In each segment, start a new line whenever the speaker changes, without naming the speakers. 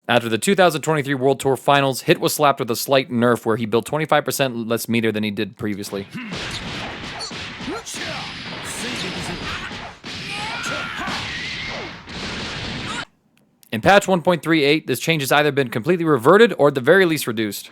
After the 2023 World Tour Finals, Hit was slapped with a slight nerf where he built 25% less meter than he did previously. In patch 1.38, this change has either been completely reverted or at the very least reduced.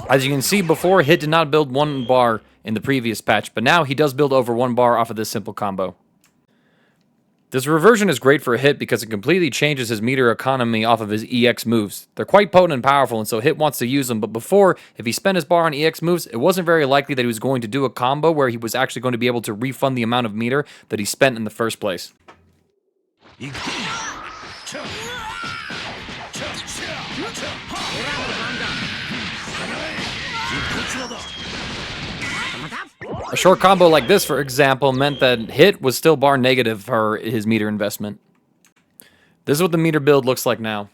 As you can see before, Hit did not build 1 bar in the previous patch, but now he does build over 1 bar off of this simple combo. This reversion is great for Hit because it completely changes his meter economy off of his EX moves. They're quite potent and powerful, and so Hit wants to use them, but before, if he spent his bar on EX moves, it wasn't very likely that he was going to do a combo where he was actually going to be able to refund the amount of meter that he spent in the first place. A short combo like this, for example, meant that Hit was still bar negative for his meter investment. This is what the meter build looks like now.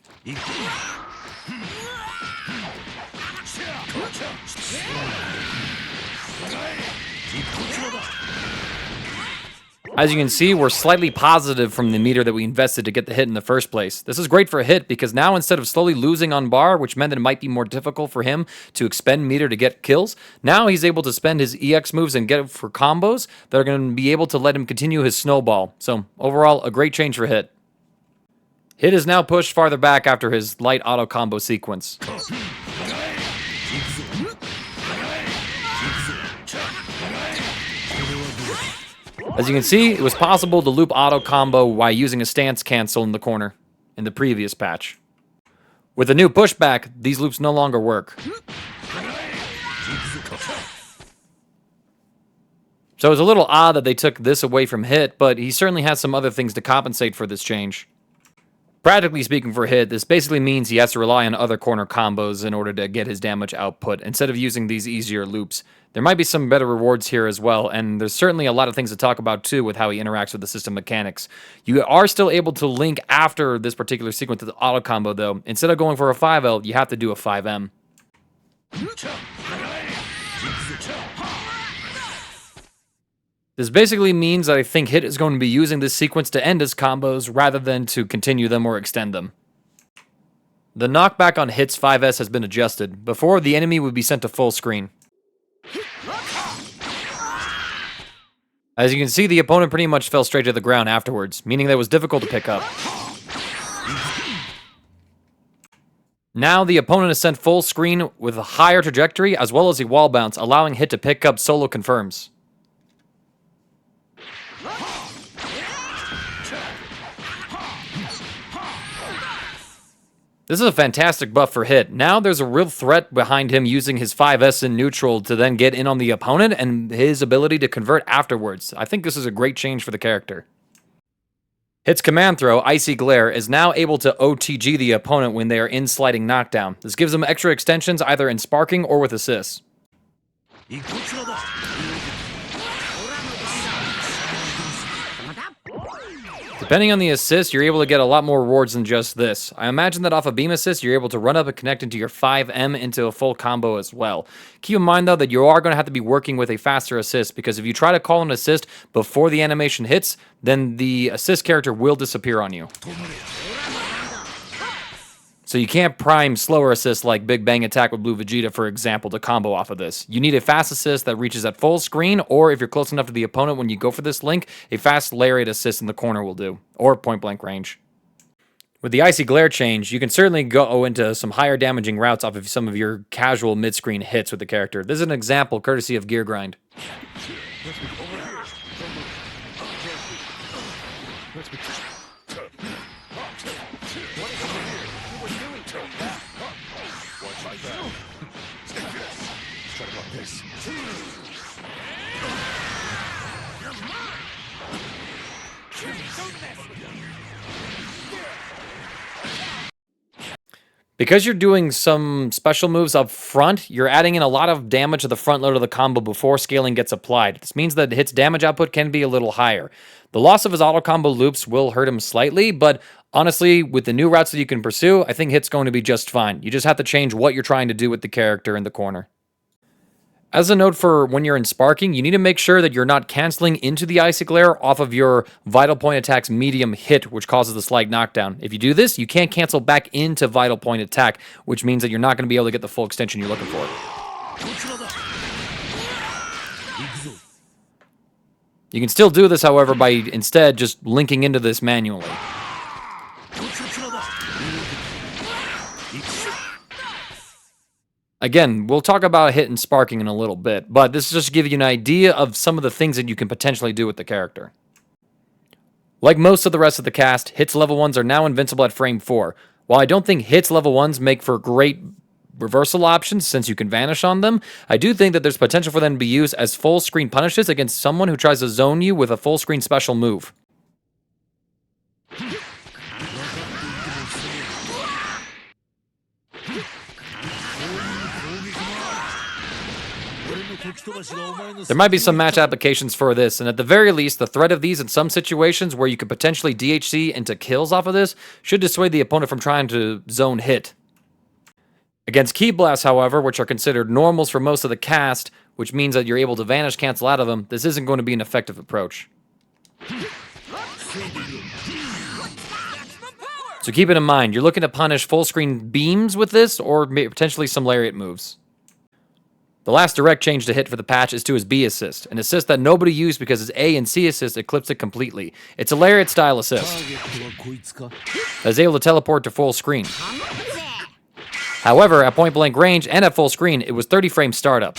As you can see, we're slightly positive from the meter that we invested to get the hit in the first place. This is great for Hit because now instead of slowly losing on bar, which meant that it might be more difficult for him to expend meter to get kills, now he's able to spend his EX moves and get it for combos that are going to be able to let him continue his snowball. So overall, a great change for Hit. Hit is now pushed farther back after his light auto combo sequence. As you can see, it was possible to loop auto combo while using a stance cancel in the corner in the previous patch. With the new pushback, these loops no longer work. So it's a little odd that they took this away from Hit, but he certainly has some other things to compensate for this change. Practically speaking for Hit, this basically means he has to rely on other corner combos in order to get his damage output, instead of using these easier loops. There might be some better rewards here as well, and there's certainly a lot of things to talk about too with how he interacts with the system mechanics. You are still able to link after this particular sequence to the auto combo though. Instead of going for a 5L, you have to do a 5M. This basically means that I think Hit is going to be using this sequence to end his combos rather than to continue them or extend them. The knockback on Hit's 5S has been adjusted. Before, the enemy would be sent to full screen. As you can see, the opponent pretty much fell straight to the ground afterwards, meaning that it was difficult to pick up. Now the opponent is sent full screen with a higher trajectory as well as a wall bounce, allowing Hit to pick up solo confirms. This is a fantastic buff for Hit. Now there's a real threat behind him using his 5S in neutral to then get in on the opponent and his ability to convert afterwards. I think this is a great change for the character. Hit's command throw, Icy Glare, is now able to OTG the opponent when they are in sliding knockdown. This gives them extra extensions either in sparking or with assists. Depending on the assist, you're able to get a lot more rewards than just this. I imagine that off a beam assist, you're able to run up and connect into your 5M into a full combo as well. Keep in mind, though, that you are going to have to be working with a faster assist, because if you try to call an assist before the animation hits, then the assist character will disappear on you. So you can't prime slower assists like Big Bang Attack with Blue Vegeta, for example, to combo off of this. You need a fast assist that reaches at full screen, or if you're close enough to the opponent when you go for this link, a fast lariat assist in the corner will do, or point blank range. With the Icy Glare change, you can certainly go into some higher damaging routes off of some of your casual mid-screen hits with the character. This is an example courtesy of Gear Grind. Because you're doing some special moves up front, you're adding in a lot of damage to the front load of the combo before scaling gets applied. This means that Hit's damage output can be a little higher. The loss of his auto combo loops will hurt him slightly, but honestly, with the new routes that you can pursue, I think Hit's going to be just fine. You just have to change what you're trying to do with the character in the corner. As a note for when you're in sparking, you need to make sure that you're not canceling into the Icy Glare off of your Vital Point attack's medium hit, which causes the slight knockdown. If you do this, you can't cancel back into Vital Point attack, which means that you're not going to be able to get the full extension you're looking for. You can still do this, however, by instead just linking into this manually. Again, we'll talk about hit and sparking in a little bit, but this is just to give you an idea of some of the things that you can potentially do with the character. Like most of the rest of the cast, hits level 1s are now invincible at frame 4. While I don't think hits level 1s make for great reversal options since you can vanish on them, I do think that there's potential for them to be used as full screen punishes against someone who tries to zone you with a full screen special move. There might be some match applications for this, and at the very least, the threat of these in some situations where you could potentially DHC into kills off of this should dissuade the opponent from trying to zone hit. Against Ki Blasts, however, which are considered normals for most of the cast, which means that you're able to vanish cancel out of them, this isn't going to be an effective approach. So keep it in mind, you're looking to punish full screen beams with this, or potentially some lariat moves. The last direct change to hit for the patch is to his B assist, an assist that nobody used because his A and C assist eclipsed it completely. It's a lariat style assist that is able to teleport to full screen. However, at point blank range and at full screen, it was 30 frame startup.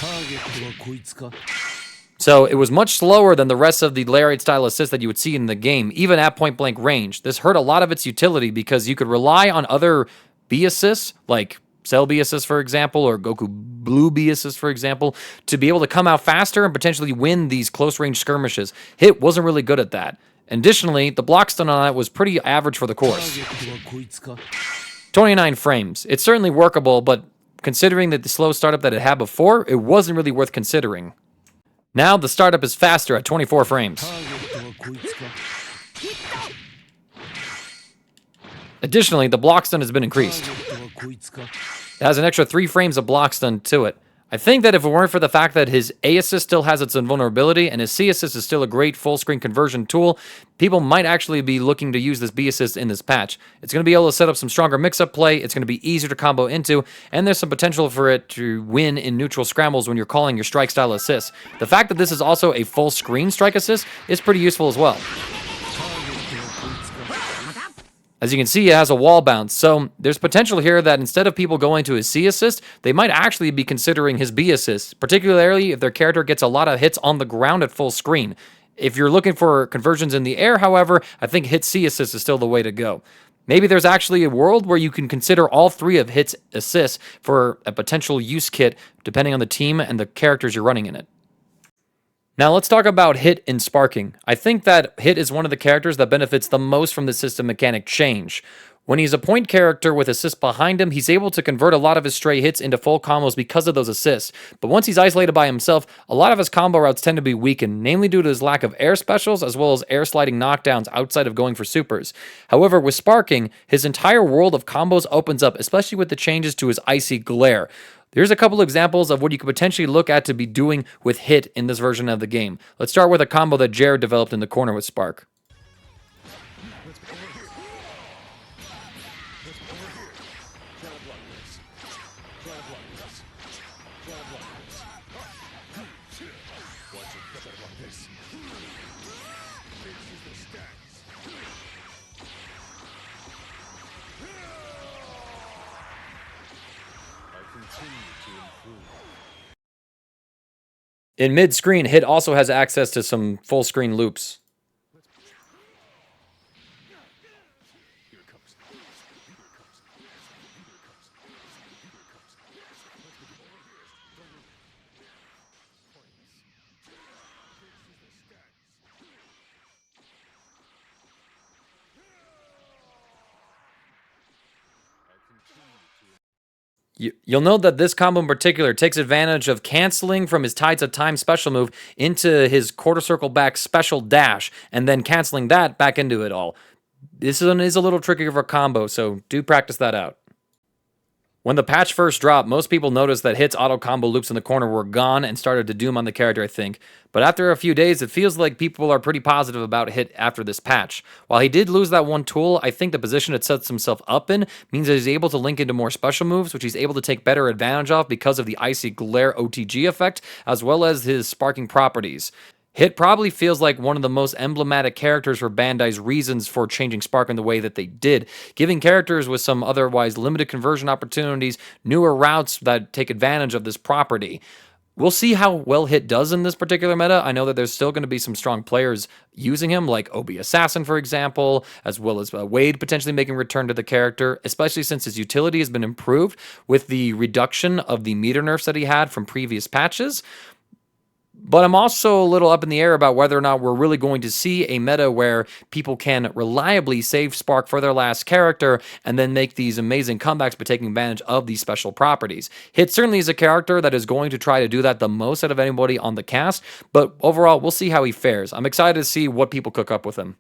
So it was much slower than the rest of the lariat style assist that you would see in the game, even at point blank range. This hurt a lot of its utility because you could rely on other B assists, like Cell B assist, for example, or Goku Blue B assist, for example, to be able to come out faster and potentially win these close-range skirmishes. Hit wasn't really good at that. Additionally, the block stun on that was pretty average for the course. 29 frames. It's certainly workable, but considering that the slow startup that it had before, it wasn't really worth considering. Now, the startup is faster at 24 frames. Additionally, the block stun has been increased. It has an extra 3 frames of block stun to it. I think that if it weren't for the fact that his A assist still has its invulnerability and his C assist is still a great full screen conversion tool, people might actually be looking to use this B assist in this patch. It's going to be able to set up some stronger mix-up play, it's going to be easier to combo into, and there's some potential for it to win in neutral scrambles when you're calling your strike style assists. The fact that this is also a full screen strike assist is pretty useful as well. As you can see, it has a wall bounce, so there's potential here that instead of people going to his C assist, they might actually be considering his B assist, particularly if their character gets a lot of hits on the ground at full screen. If you're looking for conversions in the air, however, I think hit C assist is still the way to go. Maybe there's actually a world where you can consider all 3 of hit's assists for a potential use kit, depending on the team and the characters you're running in it. Now let's talk about Hit and Sparking. I think that Hit is one of the characters that benefits the most from the system mechanic change. When he's a point character with assists behind him, he's able to convert a lot of his stray hits into full combos because of those assists. But once he's isolated by himself, a lot of his combo routes tend to be weakened, namely due to his lack of air specials as well as air sliding knockdowns outside of going for supers. However, with Sparking, his entire world of combos opens up, especially with the changes to his Icy Glare. Here's a couple examples of what you could potentially look at to be doing with Hit in this version of the game. Let's start with a combo that Jared developed in the corner with Spark. In mid-screen, Hit also has access to some full-screen loops. You'll note that this combo in particular takes advantage of canceling from his Tides of Time special move into his quarter circle back special dash, and then canceling that back into it all. This is a little trickier of a combo, so do practice that out. When the patch first dropped, most people noticed that Hit's auto combo loops in the corner were gone and started to doom on the character, I think. But after a few days, it feels like people are pretty positive about Hit after this patch. While he did lose that one tool, I think the position it sets himself up in means that he's able to link into more special moves, which he's able to take better advantage of because of the Icy Glare OTG effect, as well as his sparking properties. Hit probably feels like one of the most emblematic characters for Bandai's reasons for changing Spark in the way that they did, giving characters with some otherwise limited conversion opportunities newer routes that take advantage of this property. We'll see how well Hit does in this particular meta. I know that there's still going to be some strong players using him, like OB Assassin, for example, as well as Wade potentially making a return to the character, especially since his utility has been improved with the reduction of the meter nerfs that he had from previous patches. But I'm also a little up in the air about whether or not we're really going to see a meta where people can reliably save Spark for their last character and then make these amazing comebacks by taking advantage of these special properties. Hit certainly is a character that is going to try to do that the most out of anybody on the cast, but overall, we'll see how he fares. I'm excited to see what people cook up with him.